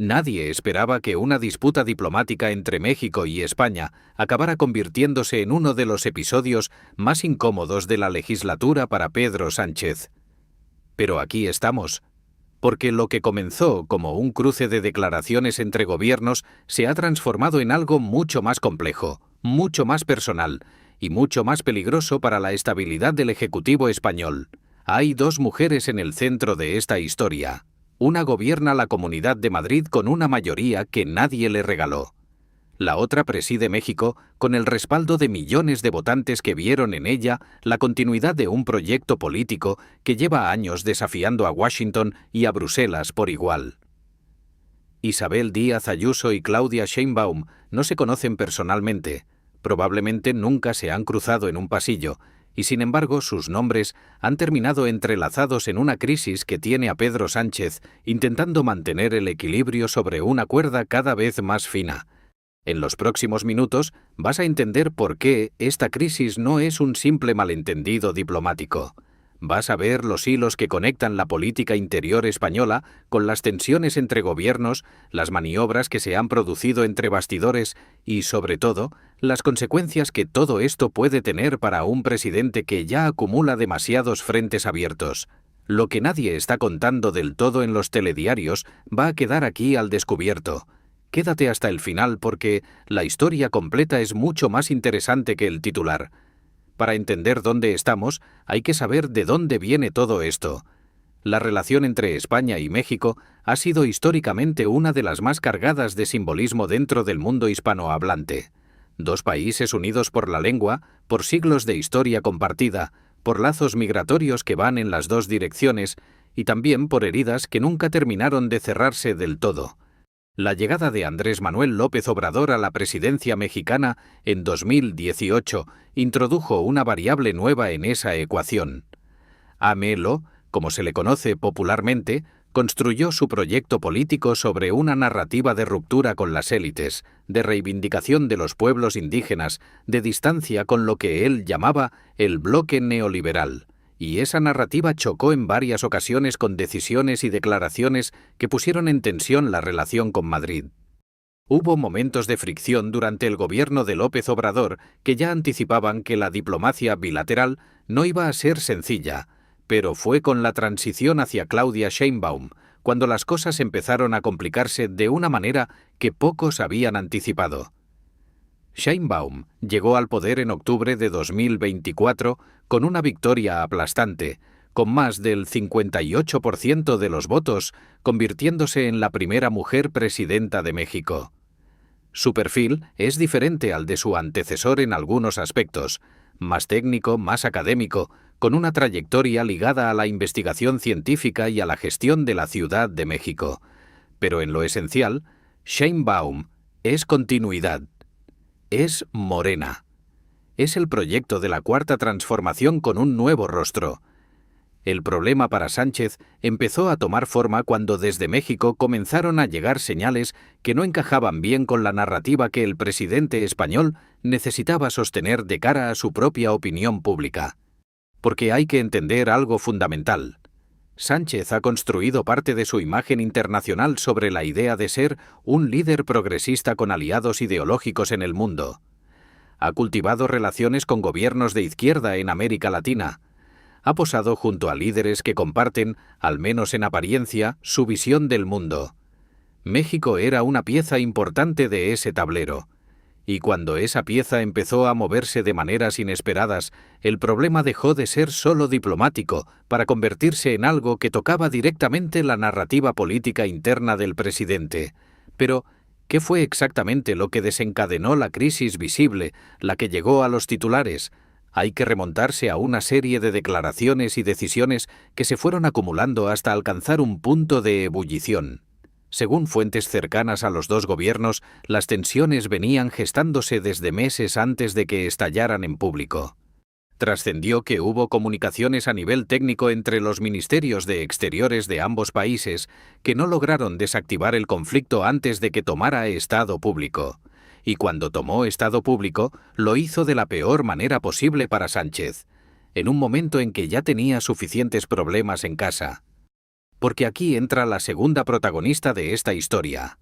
Nadie esperaba que una disputa diplomática entre México y España acabara convirtiéndose en uno de los episodios más incómodos de la legislatura para Pedro Sánchez. Pero aquí estamos, porque lo que comenzó como un cruce de declaraciones entre gobiernos se ha transformado en algo mucho más complejo, mucho más personal y mucho más peligroso para la estabilidad del Ejecutivo español. Hay dos mujeres en el centro de esta historia. Una gobierna la Comunidad de Madrid con una mayoría que nadie le regaló. La otra preside México con el respaldo de millones de votantes que vieron en ella la continuidad de un proyecto político que lleva años desafiando a Washington y a Bruselas por igual. Isabel Díaz Ayuso y Claudia Sheinbaum no se conocen personalmente, probablemente nunca se han cruzado en un pasillo, y sin embargo sus nombres han terminado entrelazados en una crisis que tiene a Pedro Sánchez intentando mantener el equilibrio sobre una cuerda cada vez más fina. En los próximos minutos vas a entender por qué esta crisis no es un simple malentendido diplomático. Vas a ver los hilos que conectan la política interior española con las tensiones entre gobiernos, las maniobras que se han producido entre bastidores y, sobre todo, las consecuencias que todo esto puede tener para un presidente que ya acumula demasiados frentes abiertos. Lo que nadie está contando del todo en los telediarios va a quedar aquí al descubierto. Quédate hasta el final porque la historia completa es mucho más interesante que el titular. Para entender dónde estamos, hay que saber de dónde viene todo esto. La relación entre España y México ha sido históricamente una de las más cargadas de simbolismo dentro del mundo hispanohablante. Dos países unidos por la lengua, por siglos de historia compartida, por lazos migratorios que van en las dos direcciones y también por heridas que nunca terminaron de cerrarse del todo. La llegada de Andrés Manuel López Obrador a la presidencia mexicana en 2018 introdujo una variable nueva en esa ecuación. AMLO, como se le conoce popularmente, construyó su proyecto político sobre una narrativa de ruptura con las élites, de reivindicación de los pueblos indígenas, de distancia con lo que él llamaba el bloque neoliberal. Y esa narrativa chocó en varias ocasiones con decisiones y declaraciones que pusieron en tensión la relación con Madrid. Hubo momentos de fricción durante el gobierno de López Obrador que ya anticipaban que la diplomacia bilateral no iba a ser sencilla, pero fue con la transición hacia Claudia Sheinbaum cuando las cosas empezaron a complicarse de una manera que pocos habían anticipado. Sheinbaum llegó al poder en octubre de 2024 con una victoria aplastante, con más del 58% de los votos, convirtiéndose en la primera mujer presidenta de México. Su perfil es diferente al de su antecesor en algunos aspectos, más técnico, más académico, con una trayectoria ligada a la investigación científica y a la gestión de la Ciudad de México. Pero en lo esencial, Sheinbaum es continuidad. Es Morena. Es el proyecto de la Cuarta Transformación con un nuevo rostro. El problema para Sánchez empezó a tomar forma cuando desde México comenzaron a llegar señales que no encajaban bien con la narrativa que el presidente español necesitaba sostener de cara a su propia opinión pública. Porque hay que entender algo fundamental. Sánchez ha construido parte de su imagen internacional sobre la idea de ser un líder progresista con aliados ideológicos en el mundo. Ha cultivado relaciones con gobiernos de izquierda en América Latina. Ha posado junto a líderes que comparten, al menos en apariencia, su visión del mundo. México era una pieza importante de ese tablero. Y cuando esa pieza empezó a moverse de maneras inesperadas, el problema dejó de ser solo diplomático para convertirse en algo que tocaba directamente la narrativa política interna del presidente. Pero, ¿qué fue exactamente lo que desencadenó la crisis visible, la que llegó a los titulares? Hay que remontarse a una serie de declaraciones y decisiones que se fueron acumulando hasta alcanzar un punto de ebullición. Según fuentes cercanas a los dos gobiernos, las tensiones venían gestándose desde meses antes de que estallaran en público. Trascendió que hubo comunicaciones a nivel técnico entre los ministerios de Exteriores de ambos países que no lograron desactivar el conflicto antes de que tomara estado público. Y cuando tomó estado público, lo hizo de la peor manera posible para Sánchez, en un momento en que ya tenía suficientes problemas en casa. Porque aquí entra la segunda protagonista de esta historia.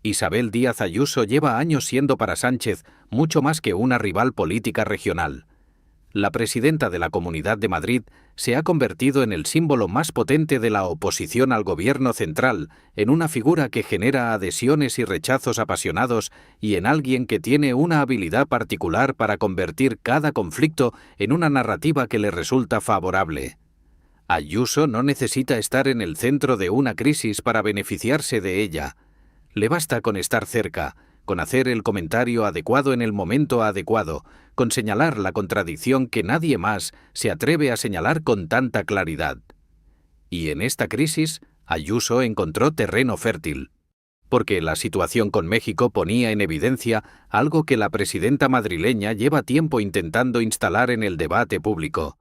Isabel Díaz Ayuso lleva años siendo para Sánchez mucho más que una rival política regional. La presidenta de la Comunidad de Madrid se ha convertido en el símbolo más potente de la oposición al gobierno central, en una figura que genera adhesiones y rechazos apasionados y en alguien que tiene una habilidad particular para convertir cada conflicto en una narrativa que le resulta favorable. Ayuso no necesita estar en el centro de una crisis para beneficiarse de ella. Le basta con estar cerca, con hacer el comentario adecuado en el momento adecuado, con señalar la contradicción que nadie más se atreve a señalar con tanta claridad. Y en esta crisis, Ayuso encontró terreno fértil, porque la situación con México ponía en evidencia algo que la presidenta madrileña lleva tiempo intentando instalar en el debate público: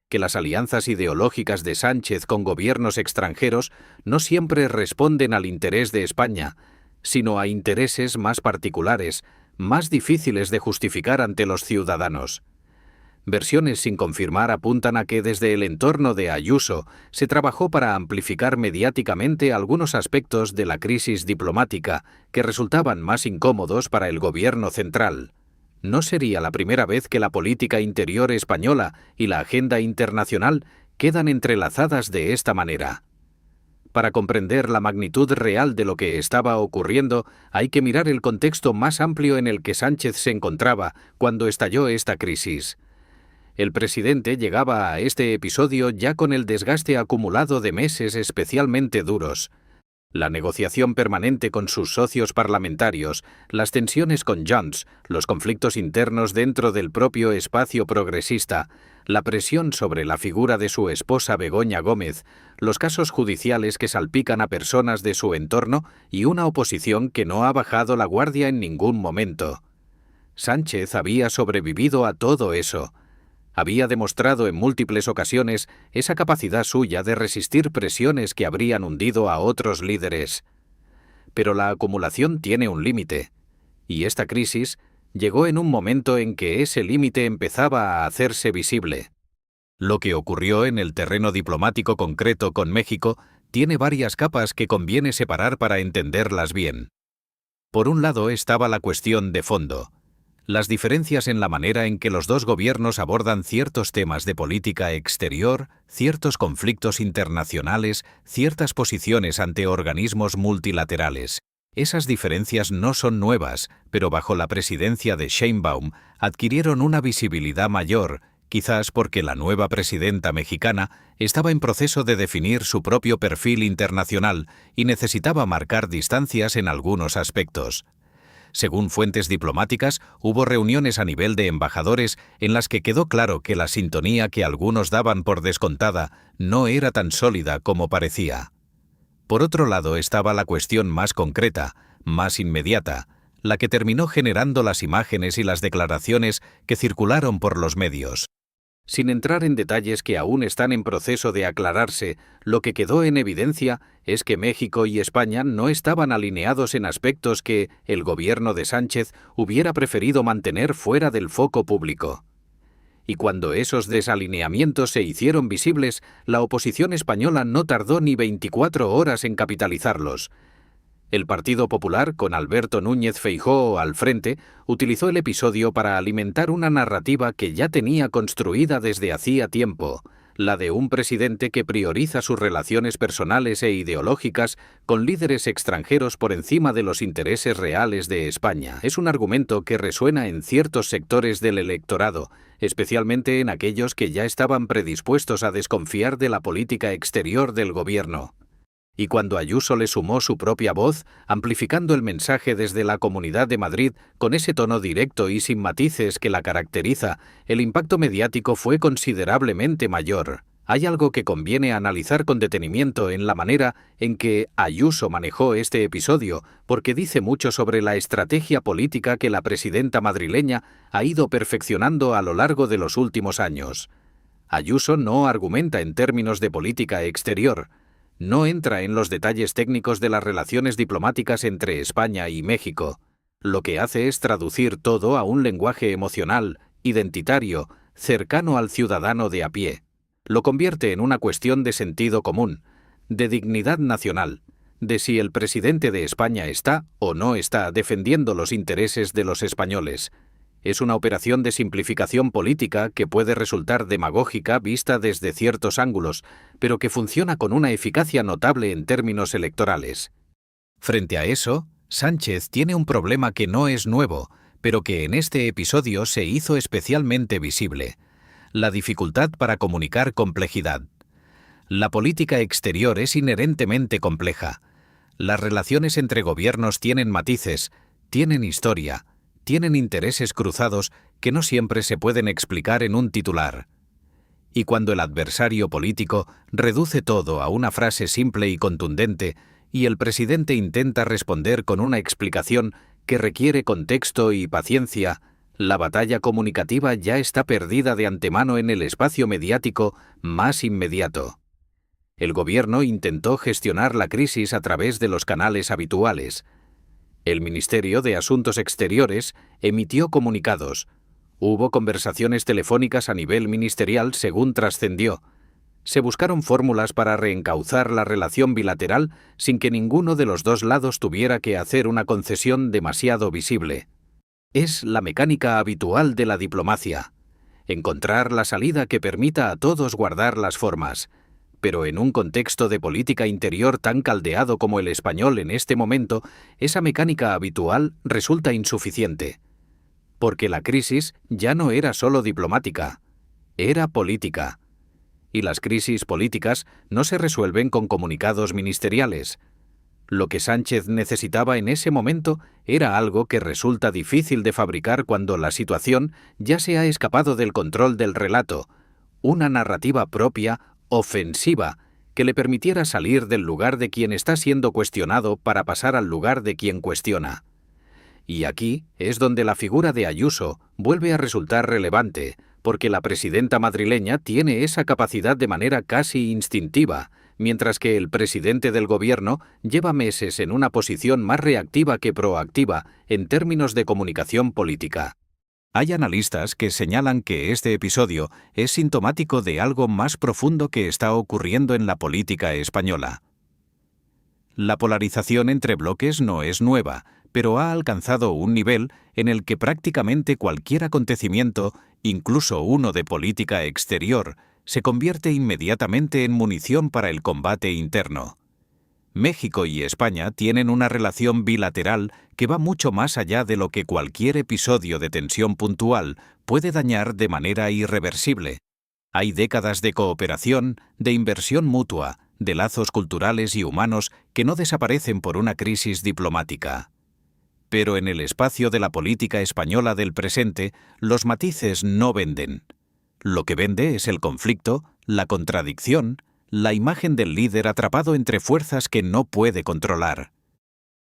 que las alianzas ideológicas de Sánchez con gobiernos extranjeros no siempre responden al interés de España, sino a intereses más particulares, más difíciles de justificar ante los ciudadanos. Versiones sin confirmar apuntan a que desde el entorno de Ayuso se trabajó para amplificar mediáticamente algunos aspectos de la crisis diplomática que resultaban más incómodos para el gobierno central. No sería la primera vez que la política interior española y la agenda internacional quedan entrelazadas de esta manera. Para comprender la magnitud real de lo que estaba ocurriendo, hay que mirar el contexto más amplio en el que Sánchez se encontraba cuando estalló esta crisis. El presidente llegaba a este episodio ya con el desgaste acumulado de meses especialmente duros. La negociación permanente con sus socios parlamentarios, las tensiones con Junts, los conflictos internos dentro del propio espacio progresista, la presión sobre la figura de su esposa Begoña Gómez, los casos judiciales que salpican a personas de su entorno y una oposición que no ha bajado la guardia en ningún momento. Sánchez había sobrevivido a todo eso. Había demostrado en múltiples ocasiones esa capacidad suya de resistir presiones que habrían hundido a otros líderes. Pero la acumulación tiene un límite, y esta crisis llegó en un momento en que ese límite empezaba a hacerse visible. Lo que ocurrió en el terreno diplomático concreto con México tiene varias capas que conviene separar para entenderlas bien. Por un lado estaba la cuestión de fondo: las diferencias en la manera en que los dos gobiernos abordan ciertos temas de política exterior, ciertos conflictos internacionales, ciertas posiciones ante organismos multilaterales. Esas diferencias no son nuevas, pero bajo la presidencia de Sheinbaum adquirieron una visibilidad mayor, quizás porque la nueva presidenta mexicana estaba en proceso de definir su propio perfil internacional y necesitaba marcar distancias en algunos aspectos. Según fuentes diplomáticas, hubo reuniones a nivel de embajadores en las que quedó claro que la sintonía que algunos daban por descontada no era tan sólida como parecía. Por otro lado estaba la cuestión más concreta, más inmediata, la que terminó generando las imágenes y las declaraciones que circularon por los medios. Sin entrar en detalles que aún están en proceso de aclararse, lo que quedó en evidencia es que México y España no estaban alineados en aspectos que el gobierno de Sánchez hubiera preferido mantener fuera del foco público. Y cuando esos desalineamientos se hicieron visibles, la oposición española no tardó ni 24 horas en capitalizarlos. El Partido Popular, con Alberto Núñez Feijóo al frente, utilizó el episodio para alimentar una narrativa que ya tenía construida desde hacía tiempo, la de un presidente que prioriza sus relaciones personales e ideológicas con líderes extranjeros por encima de los intereses reales de España. Es un argumento que resuena en ciertos sectores del electorado, especialmente en aquellos que ya estaban predispuestos a desconfiar de la política exterior del gobierno. Y cuando Ayuso le sumó su propia voz, amplificando el mensaje desde la Comunidad de Madrid con ese tono directo y sin matices que la caracteriza, el impacto mediático fue considerablemente mayor. Hay algo que conviene analizar con detenimiento en la manera en que Ayuso manejó este episodio, porque dice mucho sobre la estrategia política que la presidenta madrileña ha ido perfeccionando a lo largo de los últimos años. Ayuso no argumenta en términos de política exterior. No entra en los detalles técnicos de las relaciones diplomáticas entre España y México. Lo que hace es traducir todo a un lenguaje emocional, identitario, cercano al ciudadano de a pie. Lo convierte en una cuestión de sentido común, de dignidad nacional, de si el presidente de España está o no está defendiendo los intereses de los españoles. Es una operación de simplificación política que puede resultar demagógica vista desde ciertos ángulos, pero que funciona con una eficacia notable en términos electorales. Frente a eso, Sánchez tiene un problema que no es nuevo, pero que en este episodio se hizo especialmente visible: la dificultad para comunicar complejidad. La política exterior es inherentemente compleja. Las relaciones entre gobiernos tienen matices, tienen historia, tienen intereses cruzados que no siempre se pueden explicar en un titular. Y cuando el adversario político reduce todo a una frase simple y contundente, y el presidente intenta responder con una explicación que requiere contexto y paciencia, la batalla comunicativa ya está perdida de antemano en el espacio mediático más inmediato. El gobierno intentó gestionar la crisis a través de los canales habituales. El Ministerio de Asuntos Exteriores emitió comunicados. Hubo conversaciones telefónicas a nivel ministerial según trascendió. Se buscaron fórmulas para reencauzar la relación bilateral sin que ninguno de los dos lados tuviera que hacer una concesión demasiado visible. Es la mecánica habitual de la diplomacia: encontrar la salida que permita a todos guardar las formas. Pero en un contexto de política interior tan caldeado como el español en este momento, esa mecánica habitual resulta insuficiente. Porque la crisis ya no era solo diplomática, era política. Y las crisis políticas no se resuelven con comunicados ministeriales. Lo que Sánchez necesitaba en ese momento era algo que resulta difícil de fabricar cuando la situación ya se ha escapado del control del relato: una narrativa propia, ofensiva, que le permitiera salir del lugar de quien está siendo cuestionado para pasar al lugar de quien cuestiona. Y aquí es donde la figura de Ayuso vuelve a resultar relevante, porque la presidenta madrileña tiene esa capacidad de manera casi instintiva, mientras que el presidente del gobierno lleva meses en una posición más reactiva que proactiva en términos de comunicación política. Hay analistas que señalan que este episodio es sintomático de algo más profundo que está ocurriendo en la política española. La polarización entre bloques no es nueva, pero ha alcanzado un nivel en el que prácticamente cualquier acontecimiento, incluso uno de política exterior, se convierte inmediatamente en munición para el combate interno. México y España tienen una relación bilateral que va mucho más allá de lo que cualquier episodio de tensión puntual puede dañar de manera irreversible. Hay décadas de cooperación, de inversión mutua, de lazos culturales y humanos que no desaparecen por una crisis diplomática. Pero en el espacio de la política española del presente, los matices no venden. Lo que vende es el conflicto, la contradicción, la imagen del líder atrapado entre fuerzas que no puede controlar.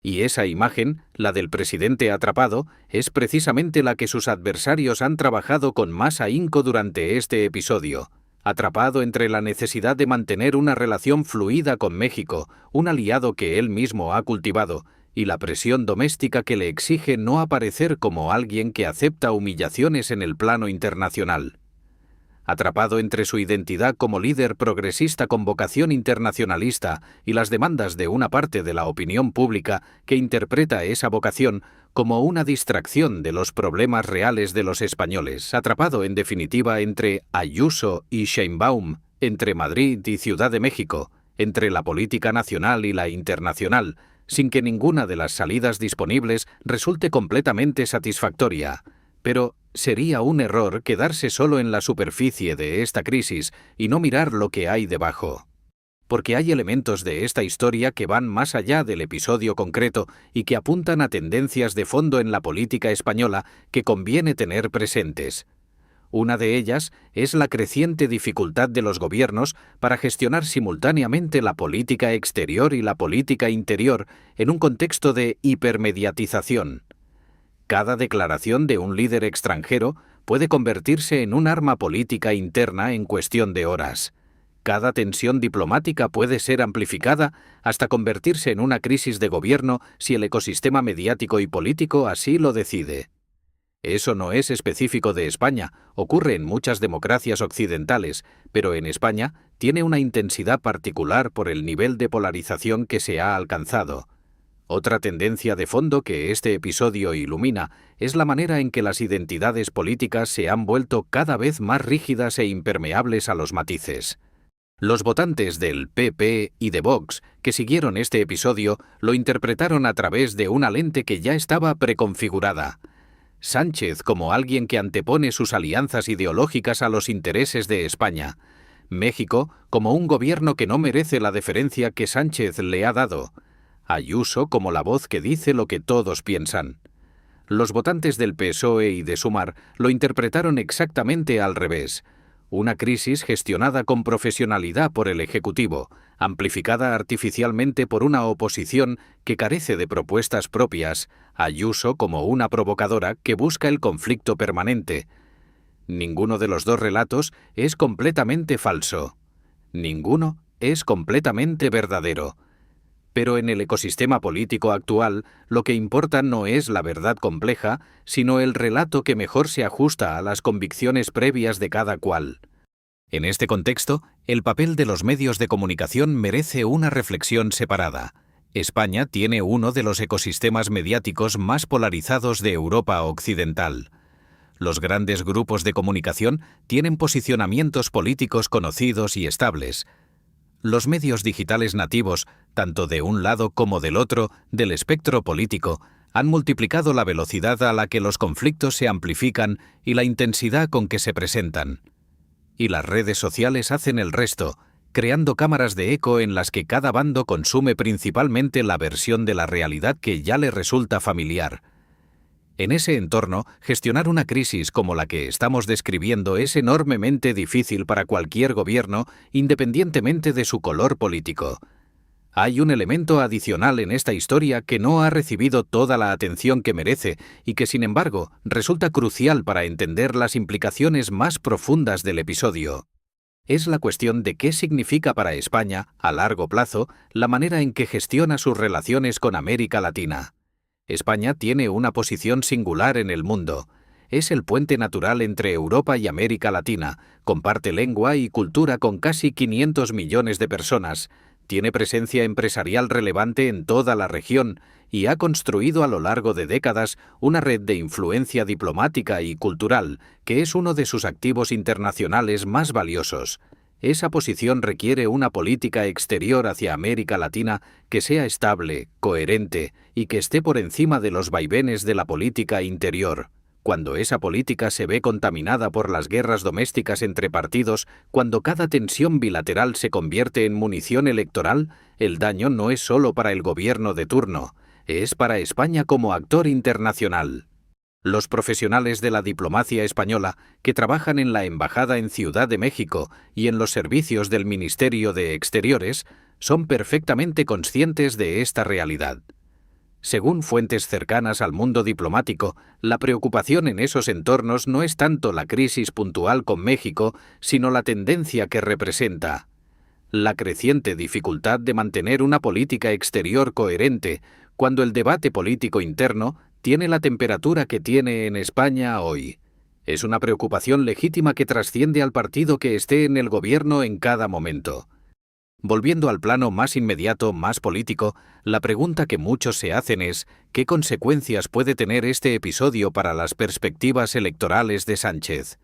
Y esa imagen, la del presidente atrapado, es precisamente la que sus adversarios han trabajado con más ahínco durante este episodio. Atrapado entre la necesidad de mantener una relación fluida con México, un aliado que él mismo ha cultivado, y la presión doméstica que le exige no aparecer como alguien que acepta humillaciones en el plano internacional. Atrapado entre su identidad como líder progresista con vocación internacionalista y las demandas de una parte de la opinión pública que interpreta esa vocación como una distracción de los problemas reales de los españoles, atrapado en definitiva entre Ayuso y Sheinbaum, entre Madrid y Ciudad de México, entre la política nacional y la internacional, sin que ninguna de las salidas disponibles resulte completamente satisfactoria. Pero sería un error quedarse solo en la superficie de esta crisis y no mirar lo que hay debajo. Porque hay elementos de esta historia que van más allá del episodio concreto y que apuntan a tendencias de fondo en la política española que conviene tener presentes. Una de ellas es la creciente dificultad de los gobiernos para gestionar simultáneamente la política exterior y la política interior en un contexto de hipermediatización. Cada declaración de un líder extranjero puede convertirse en un arma política interna en cuestión de horas. Cada tensión diplomática puede ser amplificada hasta convertirse en una crisis de gobierno si el ecosistema mediático y político así lo decide. Eso no es específico de España, ocurre en muchas democracias occidentales, pero en España tiene una intensidad particular por el nivel de polarización que se ha alcanzado. Otra tendencia de fondo que este episodio ilumina es la manera en que las identidades políticas se han vuelto cada vez más rígidas e impermeables a los matices. Los votantes del PP y de Vox que siguieron este episodio lo interpretaron a través de una lente que ya estaba preconfigurada. Sánchez como alguien que antepone sus alianzas ideológicas a los intereses de España. México como un gobierno que no merece la deferencia que Sánchez le ha dado. Ayuso como la voz que dice lo que todos piensan. Los votantes del PSOE y de Sumar lo interpretaron exactamente al revés. Una crisis gestionada con profesionalidad por el Ejecutivo, amplificada artificialmente por una oposición que carece de propuestas propias, Ayuso como una provocadora que busca el conflicto permanente. Ninguno de los dos relatos es completamente falso. Ninguno es completamente verdadero. Pero en el ecosistema político actual, lo que importa no es la verdad compleja, sino el relato que mejor se ajusta a las convicciones previas de cada cual. En este contexto, el papel de los medios de comunicación merece una reflexión separada. España tiene uno de los ecosistemas mediáticos más polarizados de Europa Occidental. Los grandes grupos de comunicación tienen posicionamientos políticos conocidos y estables. Los medios digitales nativos, tanto de un lado como del otro del espectro político, han multiplicado la velocidad a la que los conflictos se amplifican y la intensidad con que se presentan. Y las redes sociales hacen el resto, creando cámaras de eco en las que cada bando consume principalmente la versión de la realidad que ya le resulta familiar. En ese entorno, gestionar una crisis como la que estamos describiendo es enormemente difícil para cualquier gobierno, independientemente de su color político. Hay un elemento adicional en esta historia que no ha recibido toda la atención que merece y que, sin embargo, resulta crucial para entender las implicaciones más profundas del episodio. Es la cuestión de qué significa para España, a largo plazo, la manera en que gestiona sus relaciones con América Latina. España tiene una posición singular en el mundo. Es el puente natural entre Europa y América Latina, comparte lengua y cultura con casi 500 millones de personas, tiene presencia empresarial relevante en toda la región y ha construido a lo largo de décadas una red de influencia diplomática y cultural, que es uno de sus activos internacionales más valiosos. Esa posición requiere una política exterior hacia América Latina que sea estable, coherente y que esté por encima de los vaivenes de la política interior. Cuando esa política se ve contaminada por las guerras domésticas entre partidos, cuando cada tensión bilateral se convierte en munición electoral, el daño no es solo para el gobierno de turno, es para España como actor internacional. Los profesionales de la diplomacia española que trabajan en la Embajada en Ciudad de México y en los servicios del Ministerio de Exteriores son perfectamente conscientes de esta realidad. Según fuentes cercanas al mundo diplomático, la preocupación en esos entornos no es tanto la crisis puntual con México, sino la tendencia que representa. La creciente dificultad de mantener una política exterior coherente cuando el debate político interno tiene la temperatura que tiene en España hoy. Es una preocupación legítima que trasciende al partido que esté en el gobierno en cada momento. Volviendo al plano más inmediato, más político, la pregunta que muchos se hacen es ¿qué consecuencias puede tener este episodio para las perspectivas electorales de Sánchez?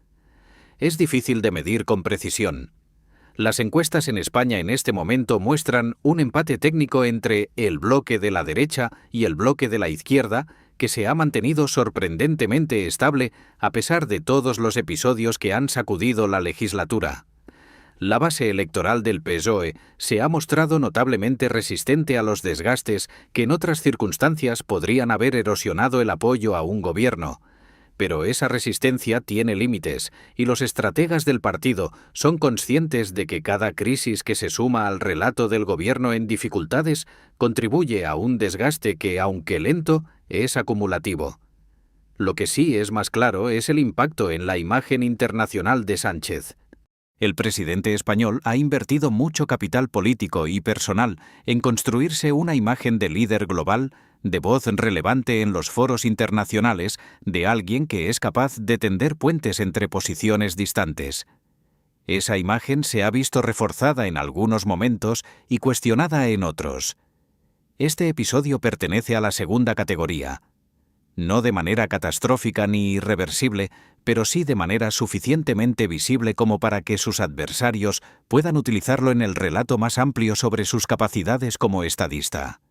Es difícil de medir con precisión. Las encuestas en España en este momento muestran un empate técnico entre el bloque de la derecha y el bloque de la izquierda, que se ha mantenido sorprendentemente estable a pesar de todos los episodios que han sacudido la legislatura. La base electoral del PSOE se ha mostrado notablemente resistente a los desgastes que en otras circunstancias podrían haber erosionado el apoyo a un gobierno. Pero esa resistencia tiene límites y los estrategas del partido son conscientes de que cada crisis que se suma al relato del gobierno en dificultades contribuye a un desgaste que, aunque lento, es acumulativo. Lo que sí es más claro es el impacto en la imagen internacional de Sánchez. El presidente español ha invertido mucho capital político y personal en construirse una imagen de líder global, de voz relevante en los foros internacionales, de alguien que es capaz de tender puentes entre posiciones distantes. Esa imagen se ha visto reforzada en algunos momentos y cuestionada en otros. Este episodio pertenece a la segunda categoría. No de manera catastrófica ni irreversible, pero sí de manera suficientemente visible como para que sus adversarios puedan utilizarlo en el relato más amplio sobre sus capacidades como estadista.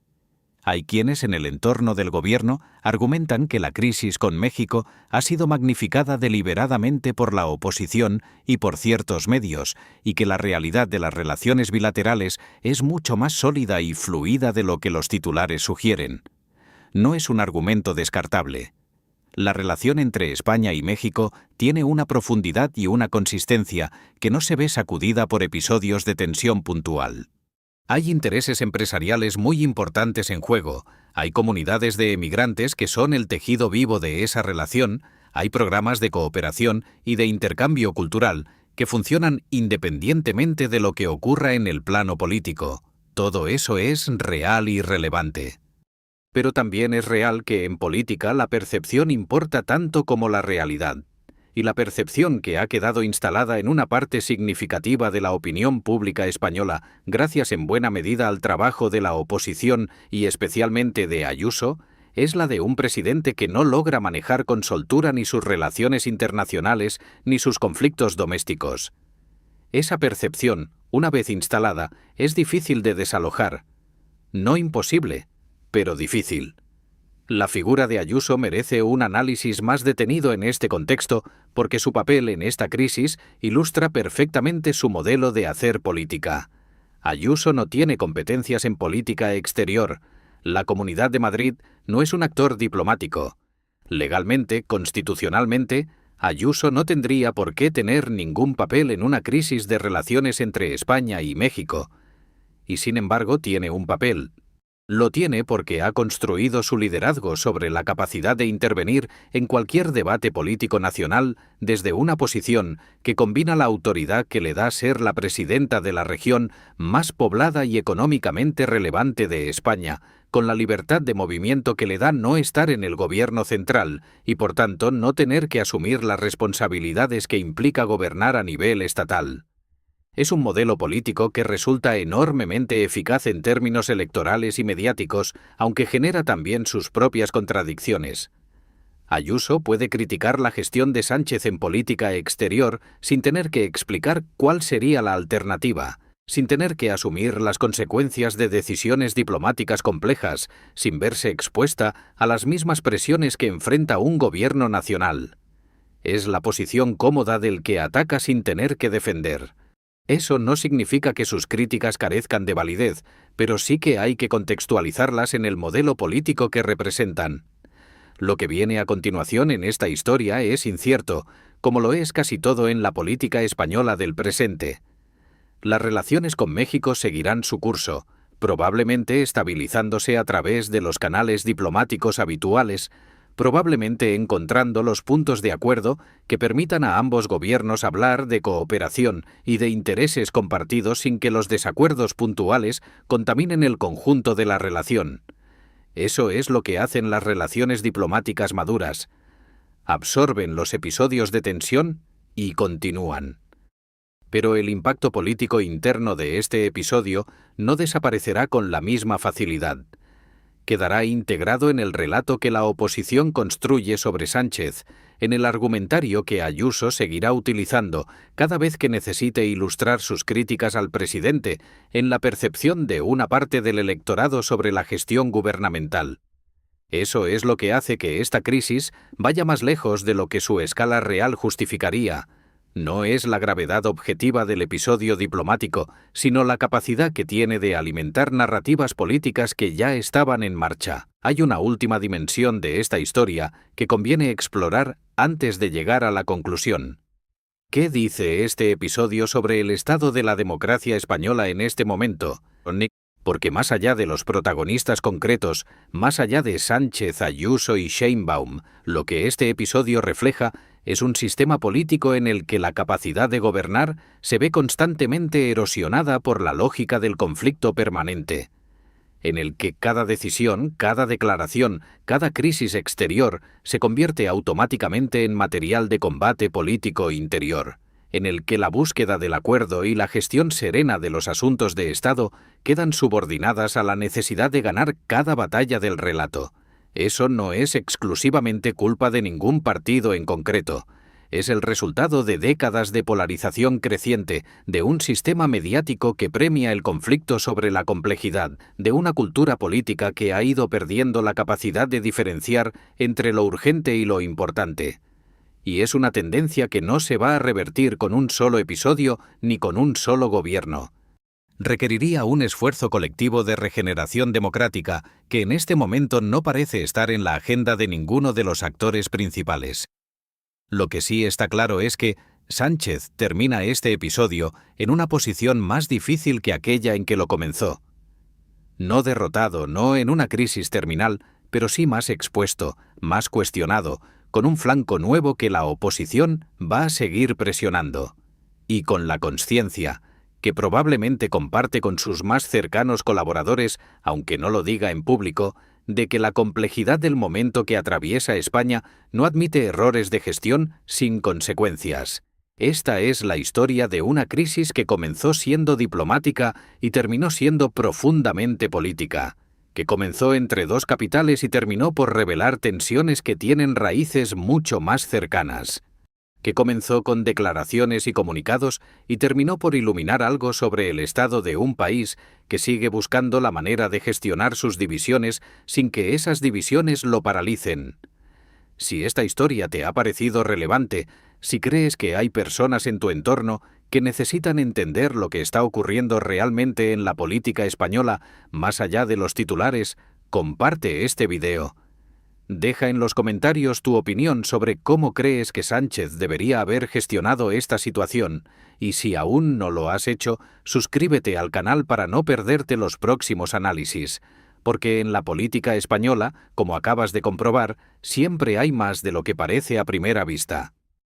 Hay quienes en el entorno del gobierno argumentan que la crisis con México ha sido magnificada deliberadamente por la oposición y por ciertos medios, y que la realidad de las relaciones bilaterales es mucho más sólida y fluida de lo que los titulares sugieren. No es un argumento descartable. La relación entre España y México tiene una profundidad y una consistencia que no se ve sacudida por episodios de tensión puntual. Hay intereses empresariales muy importantes en juego, hay comunidades de emigrantes que son el tejido vivo de esa relación, hay programas de cooperación y de intercambio cultural que funcionan independientemente de lo que ocurra en el plano político. Todo eso es real y relevante. Pero también es real que en política la percepción importa tanto como la realidad. Y la percepción que ha quedado instalada en una parte significativa de la opinión pública española, gracias en buena medida al trabajo de la oposición y especialmente de Ayuso, es la de un presidente que no logra manejar con soltura ni sus relaciones internacionales ni sus conflictos domésticos. Esa percepción, una vez instalada, es difícil de desalojar. No imposible, pero difícil. La figura de Ayuso merece un análisis más detenido en este contexto porque su papel en esta crisis ilustra perfectamente su modelo de hacer política. Ayuso no tiene competencias en política exterior. La Comunidad de Madrid no es un actor diplomático. Legalmente, constitucionalmente, Ayuso no tendría por qué tener ningún papel en una crisis de relaciones entre España y México. Y sin embargo tiene un papel. Lo tiene porque ha construido su liderazgo sobre la capacidad de intervenir en cualquier debate político nacional desde una posición que combina la autoridad que le da ser la presidenta de la región más poblada y económicamente relevante de España, con la libertad de movimiento que le da no estar en el gobierno central y por tanto no tener que asumir las responsabilidades que implica gobernar a nivel estatal. Es un modelo político que resulta enormemente eficaz en términos electorales y mediáticos, aunque genera también sus propias contradicciones. Ayuso puede criticar la gestión de Sánchez en política exterior sin tener que explicar cuál sería la alternativa, sin tener que asumir las consecuencias de decisiones diplomáticas complejas, sin verse expuesta a las mismas presiones que enfrenta un gobierno nacional. Es la posición cómoda del que ataca sin tener que defender. Eso no significa que sus críticas carezcan de validez, pero sí que hay que contextualizarlas en el modelo político que representan. Lo que viene a continuación en esta historia es incierto, como lo es casi todo en la política española del presente. Las relaciones con México seguirán su curso, probablemente estabilizándose a través de los canales diplomáticos habituales, probablemente encontrando los puntos de acuerdo que permitan a ambos gobiernos hablar de cooperación y de intereses compartidos sin que los desacuerdos puntuales contaminen el conjunto de la relación. Eso es lo que hacen las relaciones diplomáticas maduras. Absorben los episodios de tensión y continúan. Pero el impacto político interno de este episodio no desaparecerá con la misma facilidad. Quedará integrado en el relato que la oposición construye sobre Sánchez, en el argumentario que Ayuso seguirá utilizando cada vez que necesite ilustrar sus críticas al presidente, en la percepción de una parte del electorado sobre la gestión gubernamental. Eso es lo que hace que esta crisis vaya más lejos de lo que su escala real justificaría. No es la gravedad objetiva del episodio diplomático, sino la capacidad que tiene de alimentar narrativas políticas que ya estaban en marcha. Hay una última dimensión de esta historia que conviene explorar antes de llegar a la conclusión. ¿Qué dice este episodio sobre el estado de la democracia española en este momento? Porque más allá de los protagonistas concretos, más allá de Sánchez, Ayuso y Sheinbaum, lo que este episodio refleja es un sistema político en el que la capacidad de gobernar se ve constantemente erosionada por la lógica del conflicto permanente. en el que cada decisión, cada declaración, cada crisis exterior se convierte automáticamente en material de combate político interior, en el que la búsqueda del acuerdo y la gestión serena de los asuntos de Estado quedan subordinadas a la necesidad de ganar cada batalla del relato. Eso no es exclusivamente culpa de ningún partido en concreto. Es el resultado de décadas de polarización creciente, de un sistema mediático que premia el conflicto sobre la complejidad, de una cultura política que ha ido perdiendo la capacidad de diferenciar entre lo urgente y lo importante. Y es una tendencia que no se va a revertir con un solo episodio ni con un solo gobierno. Requeriría un esfuerzo colectivo de regeneración democrática que en este momento no parece estar en la agenda de ninguno de los actores principales. Lo que sí está claro es que Sánchez termina este episodio en una posición más difícil que aquella en que lo comenzó. No derrotado, no en una crisis terminal, pero sí más expuesto, más cuestionado, con un flanco nuevo que la oposición va a seguir presionando. Y con la consciencia, que probablemente comparte con sus más cercanos colaboradores, aunque no lo diga en público, de que la complejidad del momento que atraviesa España no admite errores de gestión sin consecuencias. Esta es la historia de una crisis que comenzó siendo diplomática y terminó siendo profundamente política, que comenzó entre dos capitales y terminó por revelar tensiones que tienen raíces mucho más cercanas, que comenzó con declaraciones y comunicados y terminó por iluminar algo sobre el estado de un país que sigue buscando la manera de gestionar sus divisiones sin que esas divisiones lo paralicen. Si esta historia te ha parecido relevante, si crees que hay personas en tu entorno que necesitan entender lo que está ocurriendo realmente en la política española, más allá de los titulares, comparte este video. Deja en los comentarios tu opinión sobre cómo crees que Sánchez debería haber gestionado esta situación, y si aún no lo has hecho, suscríbete al canal para no perderte los próximos análisis, porque en la política española, como acabas de comprobar, siempre hay más de lo que parece a primera vista.